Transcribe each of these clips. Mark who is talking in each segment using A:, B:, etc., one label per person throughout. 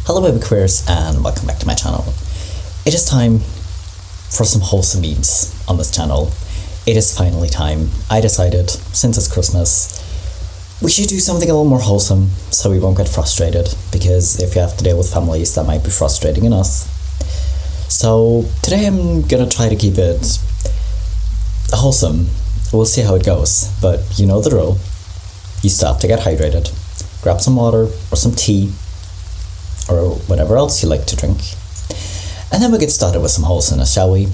A: Hello BabyQueers and welcome back to my channel. It is time for some wholesome memes on this channel. It is finally time. I decided, since it's Christmas, we should do something a little more wholesome so we won't get frustrated, because if you have to deal with families, that might be frustrating enough. So today I'm gonna try to keep it wholesome. We'll see how it goes, but you know the drill. You still have to get hydrated. Grab some water or some tea or whatever else you like to drink. And then we'll get started with some wholesomeness, shall we?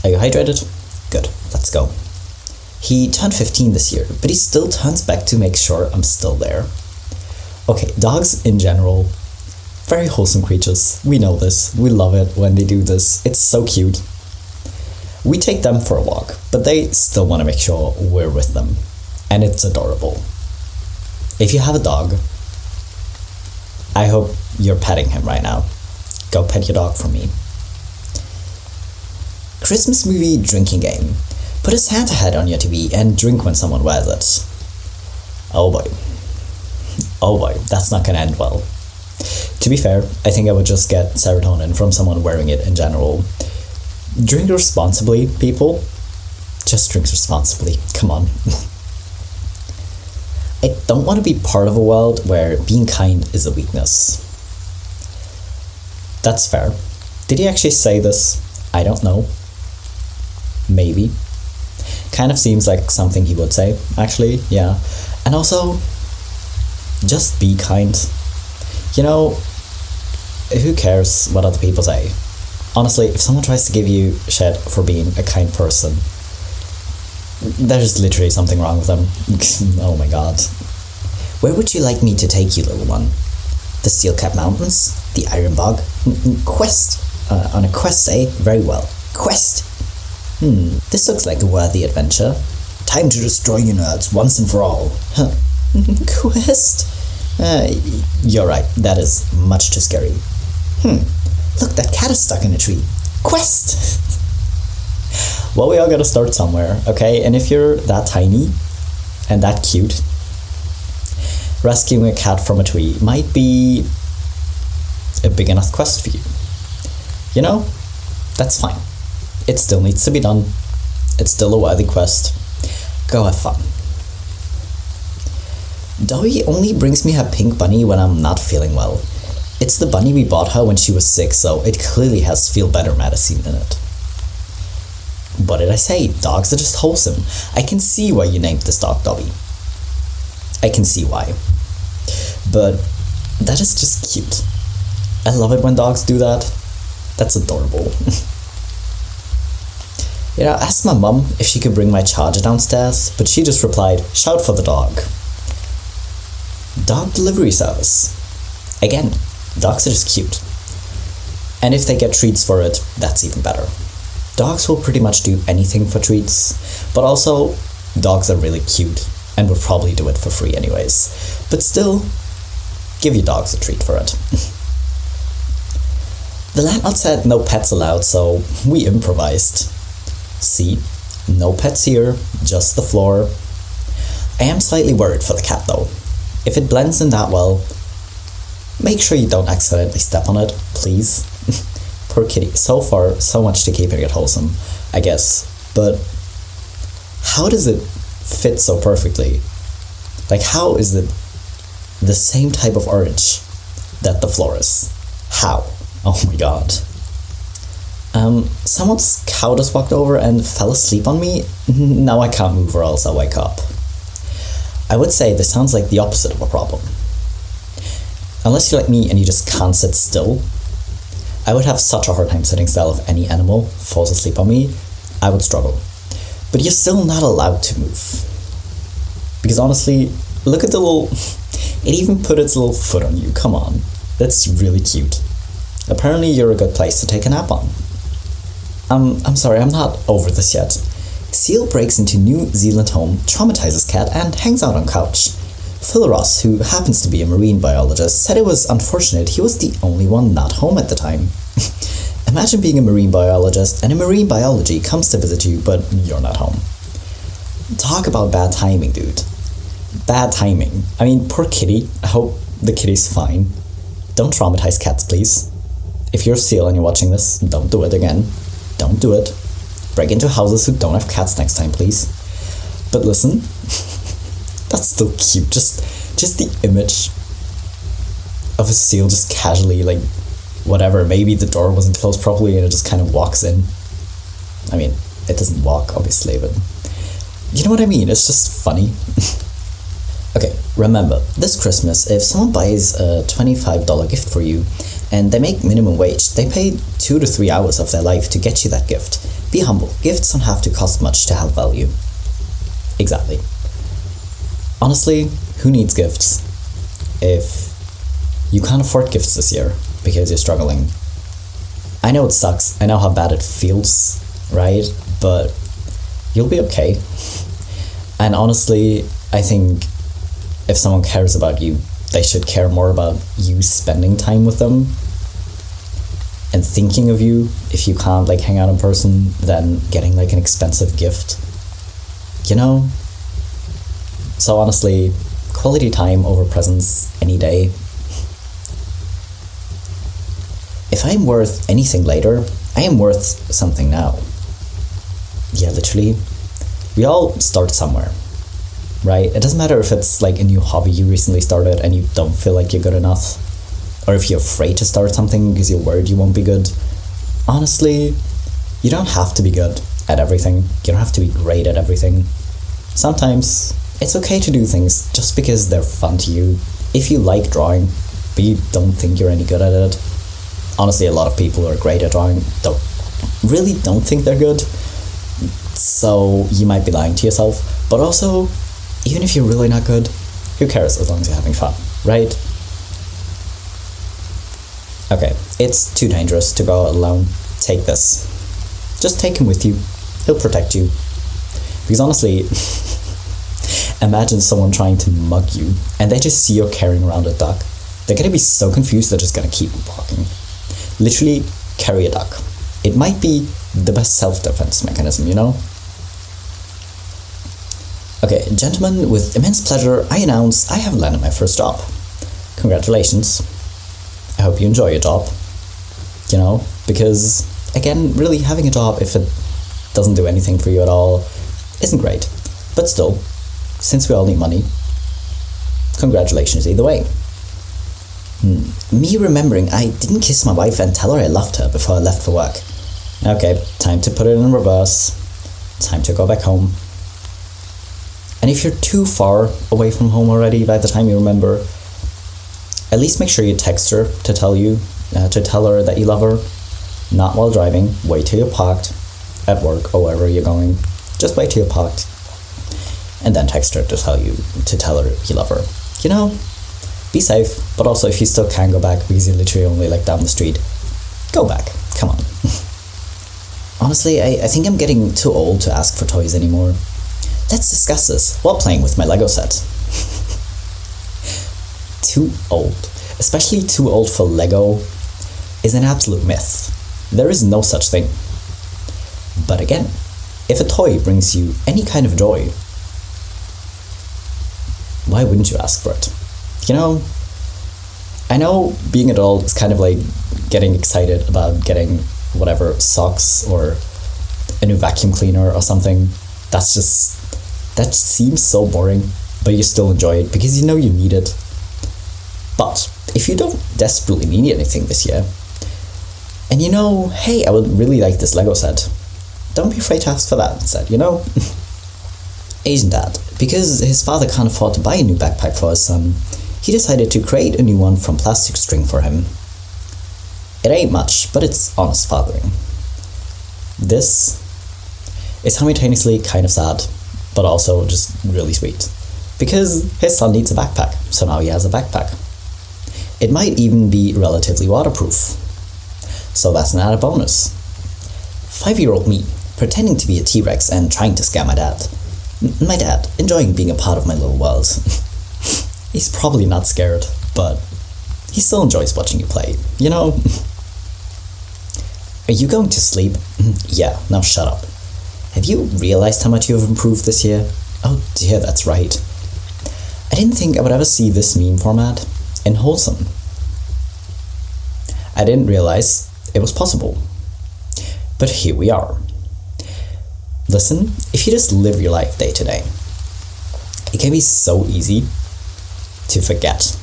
A: Are you hydrated? Good, let's go. He turned 15 this year, but he still turns back to make sure I'm still there. Okay, dogs in general, very wholesome creatures. We know this, we love it when they do this. It's so cute. We take them for a walk, but they still want to make sure we're with them. And it's adorable. If you have a dog, I hope you're petting him right now. Go pet your dog for me. Christmas movie drinking game. Put a Santa hat on your TV and drink when someone wears it. Oh boy. Oh boy, that's not gonna end well. To be fair, I think I would just get serotonin from someone wearing it in general. Drink responsibly, people. Just drink responsibly, come on. I don't want to be part of a world where being kind is a weakness. That's fair. Did he actually say this? I don't know. Maybe. Kind of seems like something he would say, actually, yeah. And also, just be kind. You know, who cares what other people say? Honestly, if someone tries to give you shit for being a kind person, there's literally something wrong with them. Oh my god. Where would you like me to take you, little one? The Steel-Cap Mountains? The Iron Bog? Quest? On a quest, eh? Very well. Quest! This looks like a worthy adventure. Time to destroy you nerds once and for all. Huh. Quest? You're right, that is much too scary. Look, that cat is stuck in a tree. Quest! Well, we all gotta start somewhere, okay? And if you're that tiny and that cute, rescuing a cat from a tree might be a big enough quest for you. You know, that's fine. It still needs to be done. It's still a worthy quest. Go have fun. Dolly only brings me her pink bunny when I'm not feeling well. It's the bunny we bought her when she was sick, so it clearly has feel better medicine in it. What did I say? Dogs are just wholesome. I can see why you named this dog Dobby. I can see why. But that is just cute. I love it when dogs do that. That's adorable. You know, I asked my mum if she could bring my charger downstairs, but she just replied, shout for the dog. Dog delivery service. Again, dogs are just cute. And if they get treats for it, that's even better. Dogs will pretty much do anything for treats, but also, dogs are really cute and would probably do it for free anyways. But still, give your dogs a treat for it. The landlord said no pets allowed, so we improvised. See, no pets here, just the floor. I am slightly worried for the cat though. If it blends in that well, make sure you don't accidentally step on it, please. Poor kitty. So far, so much to keeping it wholesome, I guess. But how does it fit so perfectly? Like, how is it the same type of orange that the floor is? How? Oh my god. Someone's cow just walked over and fell asleep on me. Now I can't move or else I'll wake up. I would say this sounds like the opposite of a problem. Unless you're like me and you just can't sit still, I would have such a hard time sitting still if any animal falls asleep on me. I would struggle. But you're still not allowed to move. Because honestly, look at the little... It even put its little foot on you, come on. That's really cute. Apparently you're a good place to take a nap on. I'm sorry, I'm not over this yet. Seal breaks into New Zealand home, traumatizes cat, and hangs out on couch. Phil Ross, who happens to be a marine biologist, said it was unfortunate he was the only one not home at the time. Imagine being a marine biologist and a marine biology comes to visit you, but you're not home. Talk about bad timing, dude. Bad timing. I mean, poor kitty. I hope the kitty's fine. Don't traumatize cats, please. If you're a seal and you're watching this, don't do it again. Don't do it. Break into houses who don't have cats next time, please. But listen, that's still cute. Just the image of a seal just casually, like, whatever, maybe the door wasn't closed properly and it just kind of walks in. I mean, it doesn't walk, obviously, but you know what I mean? It's just funny. Okay, remember, this Christmas, if someone buys a $25 gift for you and they make minimum wage, they pay 2 to 3 hours of their life to get you that gift. Be humble. Gifts don't have to cost much to have value. Exactly. Honestly, who needs gifts if you can't afford gifts this year because you're struggling? I know it sucks. I know how bad it feels, right? But you'll be okay. And honestly, I think if someone cares about you, they should care more about you spending time with them and thinking of you if you can't, like, hang out in person than getting, like, an expensive gift. You know? So honestly, quality time over presents any day. If I'm worth anything later, I am worth something now. Yeah, literally. We all start somewhere, right? It doesn't matter if it's like a new hobby you recently started and you don't feel like you're good enough, or if you're afraid to start something because you're worried you won't be good. Honestly, you don't have to be good at everything. You don't have to be great at everything. Sometimes it's okay to do things just because they're fun to you. If you like drawing, but you don't think you're any good at it. Honestly, a lot of people who are great at drawing don't think they're good. So you might be lying to yourself. But also, even if you're really not good, who cares as long as you're having fun, right? Okay, it's too dangerous to go out alone. Take this. Just take him with you. He'll protect you. Because honestly, imagine someone trying to mug you and they just see you're carrying around a duck. They're gonna be so confused they're just gonna keep walking. Literally, carry a duck. It might be the best self-defense mechanism, you know? Okay, gentlemen, with immense pleasure, I announce I have landed my first job. Congratulations. I hope you enjoy your job. You know, because, again, really having a job, if it doesn't do anything for you at all, isn't great. But still, since we all need money, congratulations either way. Me remembering I didn't kiss my wife and tell her I loved her before I left for work. Okay, time to put it in reverse. Time to go back home. And if you're too far away from home already by the time you remember, at least make sure you text her to tell her that you love her. Not while driving. Wait till you're parked at work or wherever you're going. Just wait till you're parked. And then text her to tell her you love her. You know, be safe, but also if you still can't go back because you're literally only like down the street, go back. Come on. Honestly, I think I'm getting too old to ask for toys anymore. Let's discuss this while playing with my Lego set. Too old, especially too old for Lego, is an absolute myth. There is no such thing. But again, if a toy brings you any kind of joy, why wouldn't you ask for it? You know, I know being an adult is kind of like getting excited about getting whatever, socks or a new vacuum cleaner or something. That seems so boring, but you still enjoy it because you know you need it. But if you don't desperately need anything this year, and you know, hey, I would really like this Lego set, don't be afraid to ask for that instead, you know? Asian dad, because his father can't afford to buy a new backpack for his son, he decided to create a new one from plastic string for him. It ain't much, but it's honest fathering. This is simultaneously kind of sad, but also just really sweet. Because his son needs a backpack, so now he has a backpack. It might even be relatively waterproof. So that's an added bonus. 5-year-old me, pretending to be a T-Rex and trying to scare my dad. My dad, enjoying being a part of my little world. He's probably not scared, but he still enjoys watching you play, you know? Are you going to sleep? Yeah, now shut up. Have you realized how much you have improved this year? Oh dear, that's right. I didn't think I would ever see this meme format in Wholesome. I didn't realize it was possible. But here we are. Listen, if you just live your life day to day, it can be so easy to forget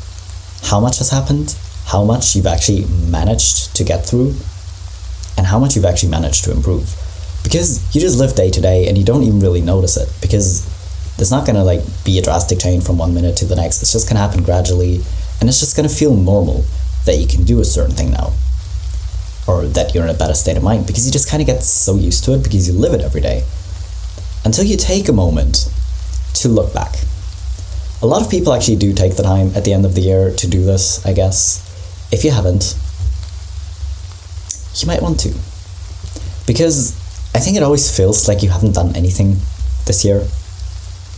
A: how much has happened, how much you've actually managed to get through, and how much you've actually managed to improve. Because you just live day to day and you don't even really notice it, because there's not gonna be a drastic change from 1 minute to the next. It's just gonna happen gradually, and it's just gonna feel normal that you can do a certain thing now, or that you're in a better state of mind, because you just kind of get so used to it because you live it every day. Until you take a moment to look back. A lot of people actually do take the time at the end of the year to do this, I guess. If you haven't, you might want to. Because I think it always feels like you haven't done anything this year.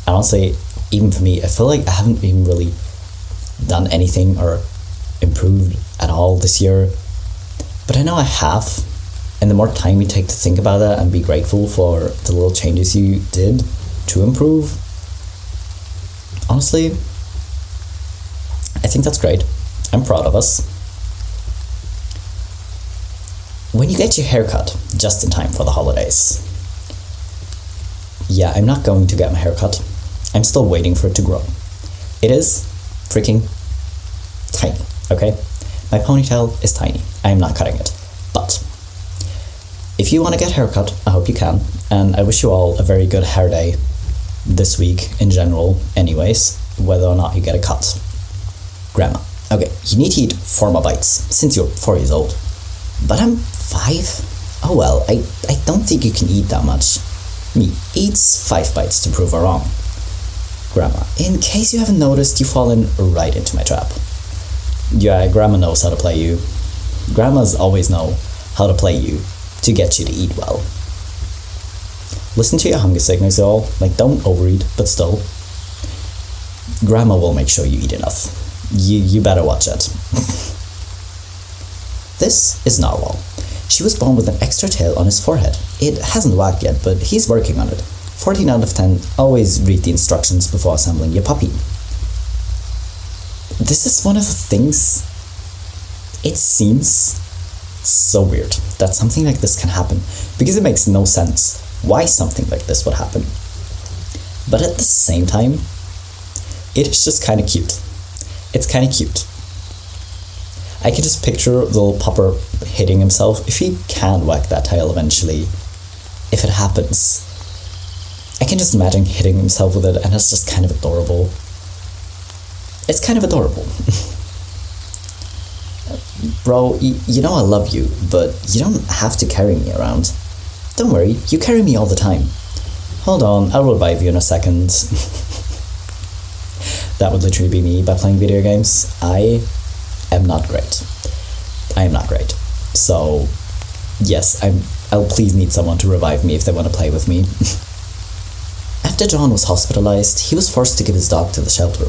A: And honestly, even for me, I feel like I haven't even really done anything or improved at all this year. But I know I have. And the more time you take to think about it and be grateful for the little changes you did to improve, honestly, I think that's great. I'm proud of us. When you get your hair cut just in time for the holidays, yeah, I'm not going to get my hair cut. I'm still waiting for it to grow. It is freaking tiny, okay? My ponytail is tiny. I am not cutting it. But if you want to get a haircut, I hope you can. And I wish you all a very good hair day this week in general, anyways, whether or not you get a cut. Grandma. Okay, you need to eat 4 more bites since you're 4 years old. But I'm 5? Oh well, I don't think you can eat that much. Me eats 5 bites to prove her wrong. Grandma, in case you haven't noticed, you've fallen right into my trap. Yeah, Grandma knows how to play you. Grandmas always know how to play you to get you to eat well. Listen to your hunger signals, y'all. Don't overeat, but still. Grandma will make sure you eat enough. You better watch it. This is Narwhal. She was born with an extra tail on his forehead. It hasn't wagged yet, but he's working on it. 14 out of 10, always read the instructions before assembling your puppy. This is one of the things, it seems so weird that something like this can happen, because it makes no sense why something like this would happen. But at the same time, it is just kind of cute. It's kind of cute. I can just picture the little pupper hitting himself, if he can whack that tail eventually, if it happens. I can just imagine hitting himself with it, and it's just kind of adorable. It's kind of adorable. Bro, you know I love you, but you don't have to carry me around. Don't worry, you carry me all the time. Hold on, I'll revive you in a second. That would literally be me by playing video games. I am not great. I am not great. So, yes, I'll please need someone to revive me if they want to play with me. After John was hospitalized, he was forced to give his dog to the shelter.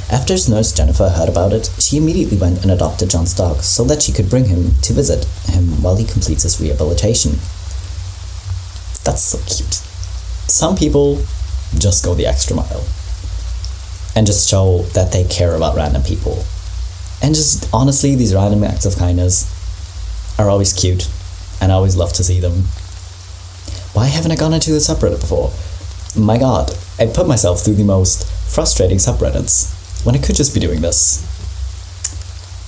A: After his nurse Jennifer heard about it, she immediately went and adopted John's dog so that she could bring him to visit him while he completes his rehabilitation. That's so cute. Some people just go the extra mile and just show that they care about random people. And just honestly, these random acts of kindness are always cute, and I always love to see them. Why haven't I gone into the subreddit before? My god, I put myself through the most frustrating subreddits when I could just be doing this.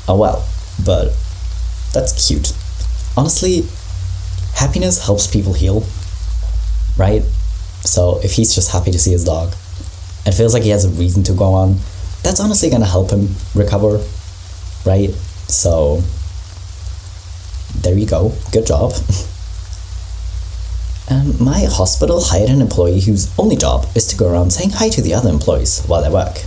A: Oh well, but that's cute. Honestly, happiness helps people heal, right? So if he's just happy to see his dog and feels like he has a reason to go on, that's honestly gonna help him recover, right? So there you go, good job. My hospital hired an employee whose only job is to go around saying hi to the other employees while they work.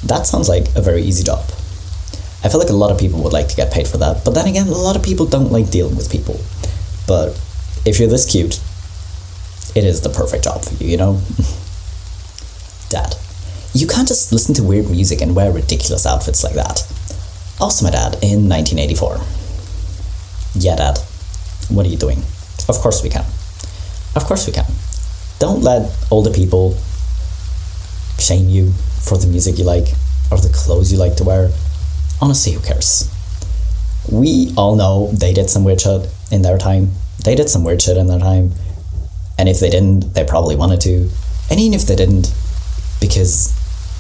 A: That sounds like a very easy job. I feel like a lot of people would like to get paid for that, but then again, a lot of people don't like dealing with people. But if you're this cute, it is the perfect job for you, you know? Dad, you can't just listen to weird music and wear ridiculous outfits like that. Also my dad in 1984. Yeah, Dad. What are you doing? Of course we can. Of course we can. Don't let older people shame you for the music you like or the clothes you like to wear. Honestly, who cares? We all know they did some weird shit in their time. They did some weird shit in their time. And if they didn't, they probably wanted to. And even if they didn't, because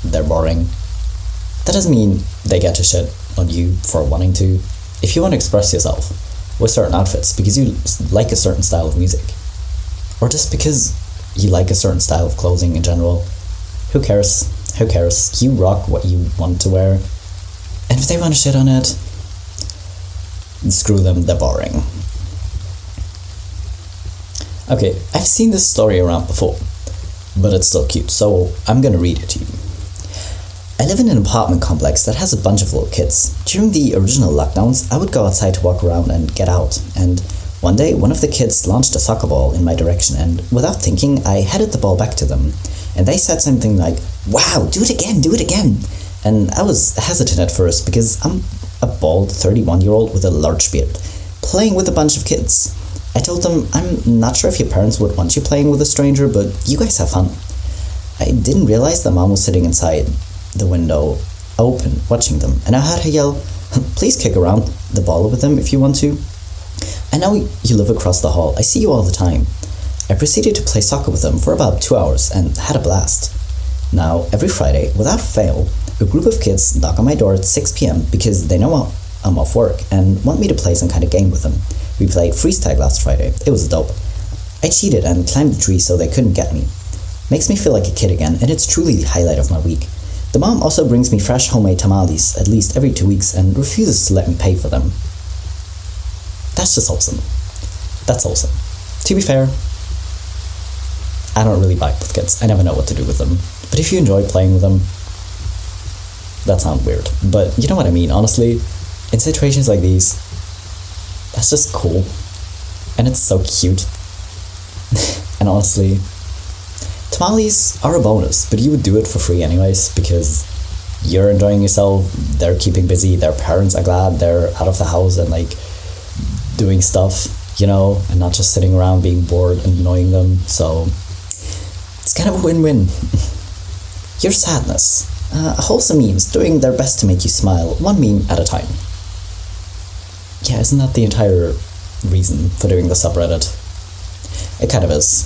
A: they're boring, that doesn't mean they get to shit on you for wanting to. If you want to express yourself with certain outfits because you like a certain style of music, or just because you like a certain style of clothing in general, who cares? Who cares? You rock what you want to wear. And if they want to shit on it, screw them, they're boring. Okay, I've seen this story around before, but it's still cute, so I'm gonna read it to you. I live in an apartment complex that has a bunch of little kids. During the original lockdowns, I would go outside to walk around and get out, and one day one of the kids launched a soccer ball in my direction, and without thinking, I headed the ball back to them, and they said something like, "Wow, do it again, do it again!" And I was hesitant at first because I'm a bald 31-year-old with a large beard, playing with a bunch of kids. I told them, I'm not sure if your parents would want you playing with a stranger, but you guys have fun. I didn't realize that mom was sitting inside the window, open, watching them, and I heard her yell, "Please kick around the ball with them if you want to. I know you live across the hall, I see you all the time." I proceeded to play soccer with them for about 2 hours and had a blast. Now, every Friday, without fail, a group of kids knock on my door at 6 p.m. because they know I'm off work and want me to play some kind of game with them. We played freeze tag last Friday. It was dope. I cheated and climbed the tree so they couldn't get me. Makes me feel like a kid again, and it's truly the highlight of my week. The mom also brings me fresh homemade tamales at least every 2 weeks and refuses to let me pay for them. That's just wholesome. That's wholesome. To be fair, I don't really vibe with kids. I never know what to do with them. But if you enjoy playing with them, that sounds weird. But you know what I mean, honestly. In situations like these, that's just cool. And it's so cute. And honestly, tamales are a bonus, but you would do it for free anyways, because you're enjoying yourself, they're keeping busy, their parents are glad they're out of the house and like doing stuff, you know, and not just sitting around being bored and annoying them. So it's kind of a win-win. Your sadness. Wholesome memes doing their best to make you smile, one meme at a time. Yeah, isn't that the entire reason for doing the subreddit? It kind of is.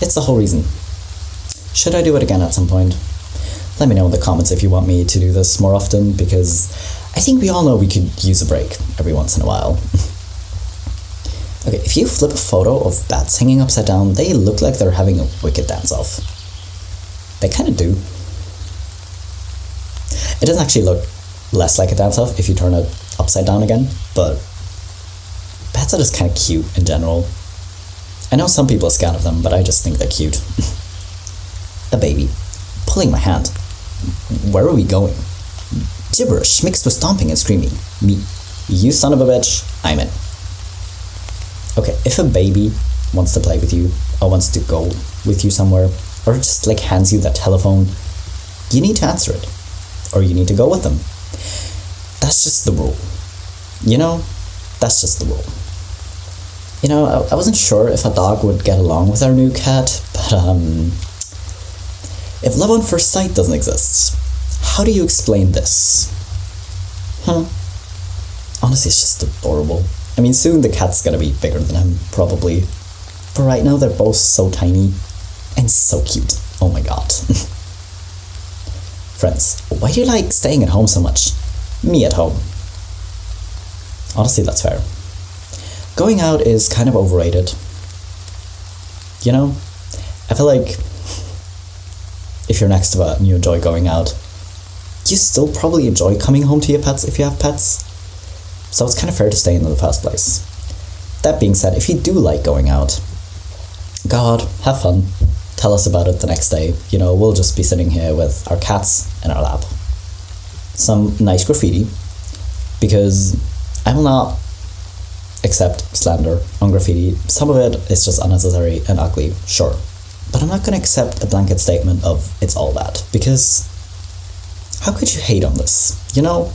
A: It's the whole reason. Should I do it again at some point? Let me know in the comments if you want me to do this more often, because I think we all know we could use a break every once in a while. Okay, if you flip a photo of bats hanging upside down, they look like they're having a wicked dance-off. They kind of do. It doesn't actually look less like a dance-off if you turn it upside down again, but bats are just kind of cute in general. I know some people are scared of them, but I just think they're cute. A baby. Pulling my hand. Where are we going? Gibberish mixed with stomping and screaming. Me. You son of a bitch, I'm in. Okay, if a baby wants to play with you, or wants to go with you somewhere, or just like hands you that telephone, you need to answer it. Or you need to go with them. That's just the rule. You know, that's just the rule. You know, I wasn't sure if a dog would get along with our new cat, but if love on first sight doesn't exist, how do you explain this? Honestly, it's just adorable. I mean, soon the cat's gonna be bigger than him, probably. But right now they're both so tiny and so cute. Oh my god. Friends, why do you like staying at home so much? Me at home. Honestly, that's fair. Going out is kind of overrated. You know? I feel like if you're next to a and you enjoy going out, you still probably enjoy coming home to your pets if you have pets. So it's kind of fair to stay in the first place. That being said, if you do like going out, go out, have fun. Tell us about it the next day. You know, we'll just be sitting here with our cats in our lap. Some nice graffiti, because I will not accept slander on graffiti. Some of it is just unnecessary and ugly, sure. But I'm not going to accept a blanket statement of it's all bad, because how could you hate on this, you know?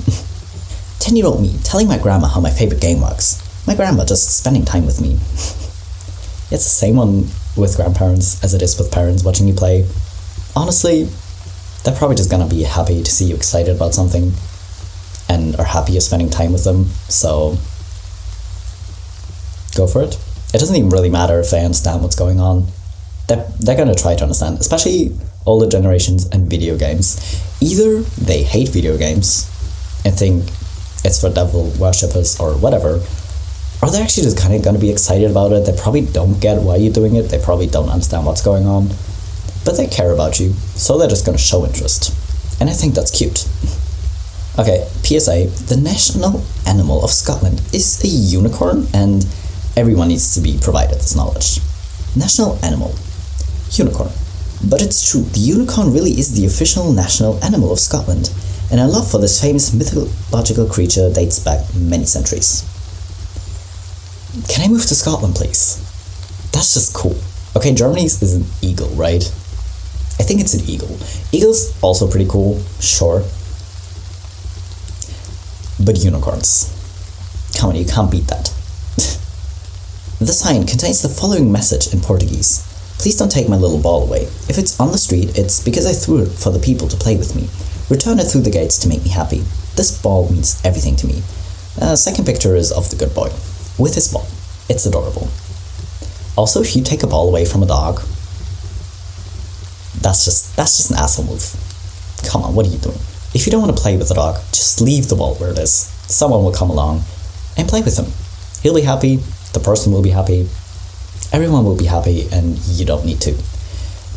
A: 10-year-old me telling my grandma how my favorite game was. My grandma just spending time with me. It's the same one with grandparents as it is with parents watching you play. Honestly, they're probably just gonna be happy to see you excited about something. and are happy you're spending time with them, so go for it. It doesn't even really matter if they understand what's going on. They're going to try to understand, especially older generations and video games. Either they hate video games and think it's for devil worshippers or whatever, or they're actually just kind of going to be excited about it. They probably don't get why you're doing it. They probably don't understand what's going on, but they care about you, so they're just going to show interest. And I think that's cute. Okay, PSA, the national animal of Scotland is a unicorn, and everyone needs to be provided this knowledge. National animal. Unicorn. But it's true, the unicorn really is the official national animal of Scotland, and our love for this famous mythological creature dates back many centuries. Can I move to Scotland, please? That's just cool. Okay, Germany's is an eagle, right? I think it's an eagle. Eagles, also pretty cool, sure. But unicorns. Come on, you can't beat that. The sign contains the following message in Portuguese. Please don't take my little ball away. If it's on the street, it's because I threw it for the people to play with me. Return it through the gates to make me happy. This ball means everything to me. Second picture is of the good boy, with his ball. It's adorable. Also, if you take a ball away from a dog, that's just an asshole move. Come on, what are you doing? If you don't want to play with the dog, just leave the ball where it is. Someone will come along and play with him. He'll be happy, the person will be happy, everyone will be happy, and you don't need to.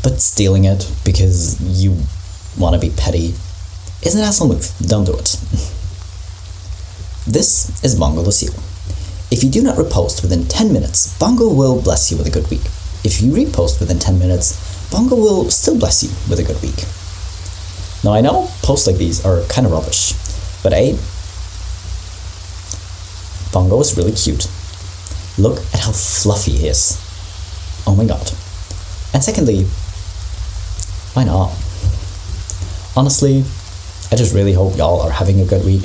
A: But stealing it because you want to be petty is an asshole move. Don't do it. This is Bongo the Seal. If you do not repost within 10 minutes, Bongo will bless you with a good week. If you repost within 10 minutes, Bongo will still bless you with a good week. Now I know posts like these are kind of rubbish, but A, Bongo is really cute. Look at how fluffy he is. Oh my god. And secondly, why not? Honestly, I just really hope y'all are having a good week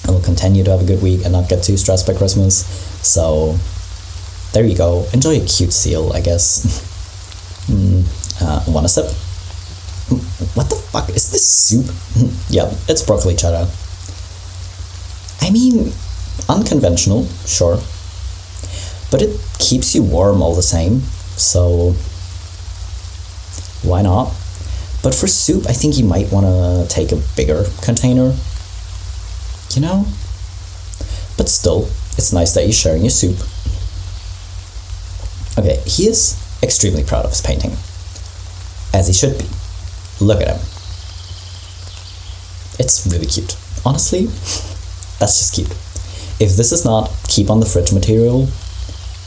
A: and will continue to have a good week and not get too stressed by Christmas. So, there you go. Enjoy a cute seal, I guess. Want a sip? What the fuck? Is this soup? Yeah, it's broccoli cheddar. I mean, unconventional, sure. But it keeps you warm all the same, so why not? But for soup, I think you might want to take a bigger container, you know? But still, it's nice that you're sharing your soup. Okay, he is extremely proud of his painting, as he should be. Look at him. It's really cute. Honestly, that's just cute. If this is not keep on the fridge material,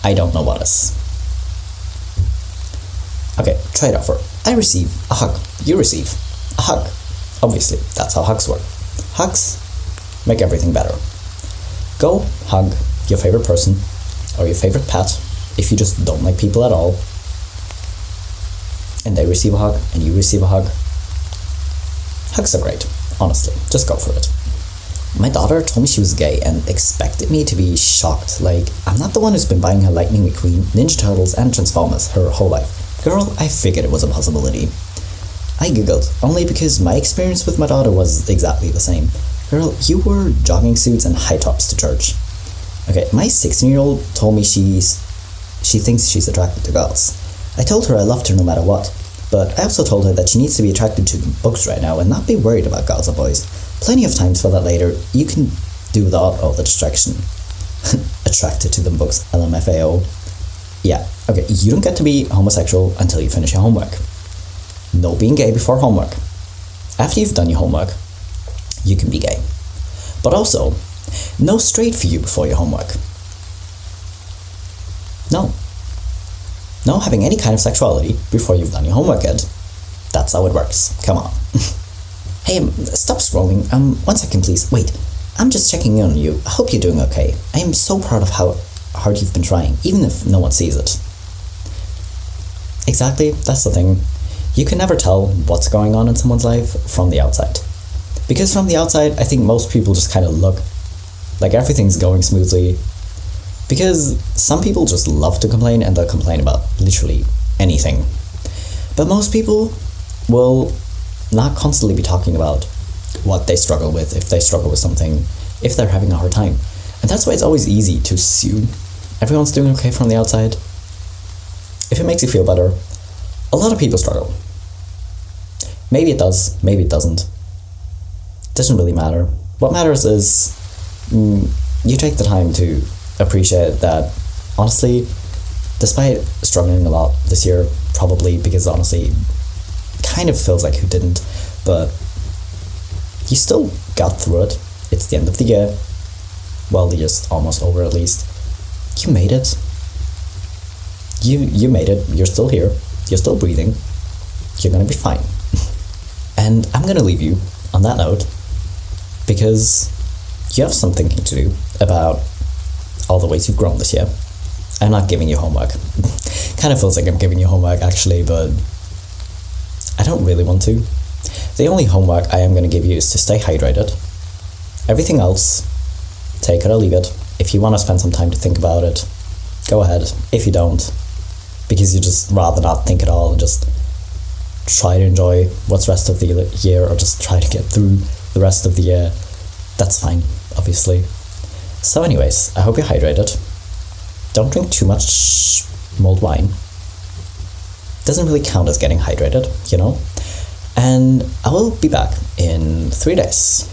A: I don't know what is. Okay, trade offer. I receive a hug. You receive a hug. Obviously, that's how hugs work. Hugs make everything better. Go hug your favorite person or your favorite pet if you just don't like people at all, and they receive a hug and you receive a hug. Hugs are great, honestly. Just go for it. My daughter told me she was gay and expected me to be shocked. Like, I'm not the one who's been buying her Lightning McQueen, Ninja Turtles, and Transformers her whole life. Girl, I figured it was a possibility. I giggled, only because my experience with my daughter was exactly the same. Girl, you wore jogging suits and high tops to church. Okay, my 16-year-old told me she thinks she's attracted to girls. I told her I loved her no matter what, but I also told her that she needs to be attracted to books right now and not be worried about girls or boys. Plenty of times for that later. You can do without all the distraction. Attracted to them books, LMFAO. Yeah, okay, you don't get to be homosexual until you finish your homework. No being gay before homework. After you've done your homework, you can be gay. But also, no straight for you before your homework. No. No having any kind of sexuality before you've done your homework yet. That's how it works. Come on. Hey, stop scrolling. 1 second please. Wait, I'm just checking in on you. I hope you're doing okay. I am so proud of how hard you've been trying, even if no one sees it. Exactly, that's the thing. You can never tell what's going on in someone's life from the outside. Because from the outside, I think most people just kind of look like everything's going smoothly. Because some people just love to complain and they'll complain about literally anything. But most people will not constantly be talking about what they struggle with, if they struggle with something, if they're having a hard time. And that's why it's always easy to assume everyone's doing okay from the outside. If it makes you feel better, a lot of people struggle. Maybe it does, maybe it doesn't. It doesn't really matter. What matters is you take the time to appreciate that, honestly, despite struggling a lot this year, probably because honestly, kind of feels like who didn't, but you still got through it. It's the end of the year. Well, the year's almost over at least. You made it. You made it. You're still here. You're still breathing. You're gonna be fine. And I'm gonna leave you on that note, because you have some thinking to do about all the ways you've grown this year. I'm not giving you homework. Kind of feels like I'm giving you homework actually, but I don't really want to. The only homework I am going to give you is to stay hydrated. Everything else, take it or leave it. If you want to spend some time to think about it, go ahead. If you don't, because you just rather not think at all and just try to enjoy what's rest of the year, or just try to get through the rest of the year, that's fine, obviously. So anyways, I hope you're hydrated. Don't drink too much mulled wine. Doesn't really count as getting hydrated, you know? And I will be back in 3 days.